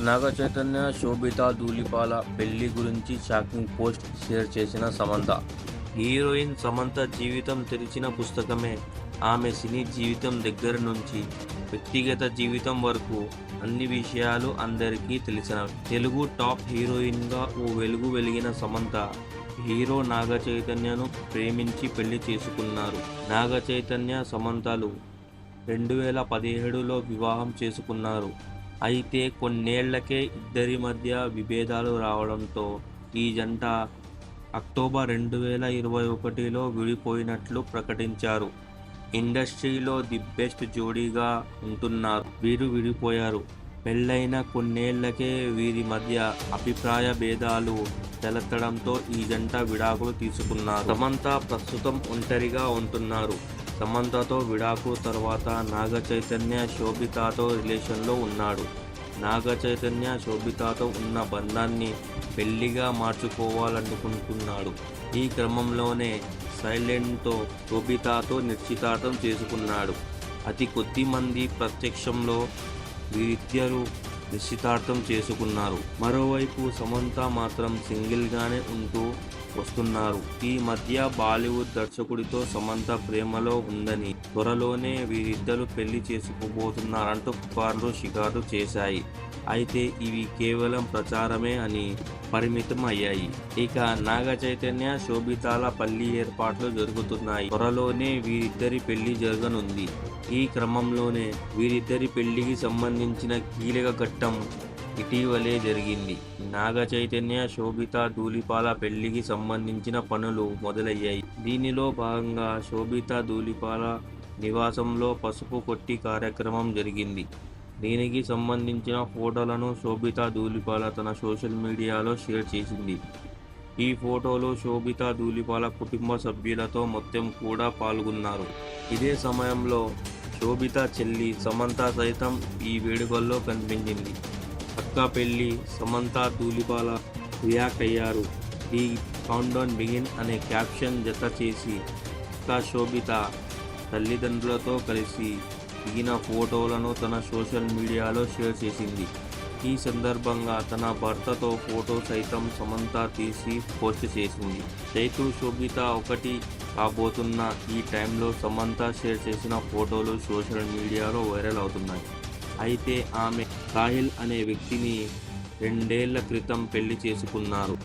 నాగ చైతన్య, శోభిత ధూళిపాల పెళ్లి గురించి shocking post share చేసిన సమంత. హీరోయిన్ సమంత జీవితం తెరిచిన పుస్తకమే. ఆమె సినీ జీవితం దగ్గర నుంచి వ్యక్తిగత జీవితం వరకు అన్ని విషయాలు అందరికీ తెలిసినవి. తెలుగు టాప్ హీరోయిన్గా ఓ వెలుగు వెలిగిన సమంత హీరో నాగ చైతన్యను ప్రేమించి పెళ్లి చేసుకున్నారు. నాగ చైతన్య, సమంతలు 2017లో వివాహం చేసుకున్నారు. అయితే కొన్నేళ్లకే ఇద్దరి మధ్య విభేదాలు రావడంతో ఈ జంట అక్టోబర్ 2021లో విడిపోయినట్లు ప్రకటించారు. ఇండస్ట్రీలో ది బెస్ట్ జోడీగా ఉంటున్నారు వీరు విడిపోయారు. పెళ్లైన కొన్నేళ్లకే వీరి మధ్య అభిప్రాయ భేదాలు తలెత్తడంతో ఈ జంట విడాకులు తీసుకున్నారు. సమంత ప్రస్తుతం ఒంటరిగా ఉంటున్నారు. సమంతతో విడాకుల తర్వాత నాగ చైతన్య శోభితతో రిలేషన్లో ఉన్నాడు. నాగ చైతన్య శోభితతో ఉన్న బంధాన్ని పెళ్లిగా మార్చుకోవాలనుకుంటున్నాడు. ఈ క్రమంలోనే సైలెంట్తో శోభితతో నిశ్చితార్థం చేసుకున్నాడు. అతి కొద్ది మంది ప్రత్యక్షంలో వీరిద్దరూ నిశ్చితార్థం చేసుకున్నారు. మరోవైపు సమంత మాత్రం సింగిల్గానే ఉంటూ వస్తున్నారు. ఈ మధ్య బాలీవుడ్ దర్శకుడితో సమంత ప్రేమలో ఉందని, త్వరలోనే వీరిద్దరూ పెళ్లి చేసుకోబోతున్నారంటూ పుకార్లు షికారు చేశాయి. అయితే ఇవి కేవలం ప్రచారమే అని పరిమితం అయ్యాయి. ఇక నాగ చైతన్య, శోభితల పెళ్లి ఏర్పాట్లు జరుగుతున్నాయి. త్వరలోనే వీరిద్దరి పెళ్లి జరగనుంది. ఈ క్రమంలోనే వీరిద్దరి పెళ్లికి సంబంధించిన కీలక ఘట్టం ఇటీవలే జరిగింది. నాగ చైతన్య, శోభిత ధూళిపాల పెళ్లికి సంబంధించిన పనులు మొదలయ్యాయి. దీనిలో భాగంగా శోభిత ధూళిపాల నివాసంలో పసుపు కొట్టి కార్యక్రమం జరిగింది. దీనికి సంబంధించిన ఫోటోలను శోభిత ధూళిపాల తన సోషల్ మీడియాలో షేర్ చేసింది. ఈ ఫోటోలో శోభిత ధూళిపాల కుటుంబ సభ్యులతో మొత్తం కూడా పాల్గొన్నారు. ఇదే సమయంలో శోభిత చెల్లి సమంత సైతం ఈ వేడుకల్లో కనిపించింది. అక్క పెళ్లి సమంత ధూళిపాల రియాక్ట్ అయ్యారు. ఈ కౌంట్డౌన్ బిగిన్ అనే క్యాప్షన్ జత చేసి అక్క శోభిత తల్లిదండ్రులతో కలిసి దిగిన ఫోటోలను తన సోషల్ మీడియాలో షేర్ చేసింది. ఈ సందర్భంగా తన భర్తతో ఫోటో సైతం సమంత తీసి పోస్ట్ చేసింది. చైతు, శోభిత ఒకటి కాబోతున్న ఈ టైంలో సమంత షేర్ చేసిన ఫోటోలు సోషల్ మీడియాలో వైరల్ అవుతున్నాయి. అయితే ఆమె సాహిల్ అనే వ్యక్తిని 2 ఏళ్ల క్రితం పెళ్లి చేసుకున్నారు.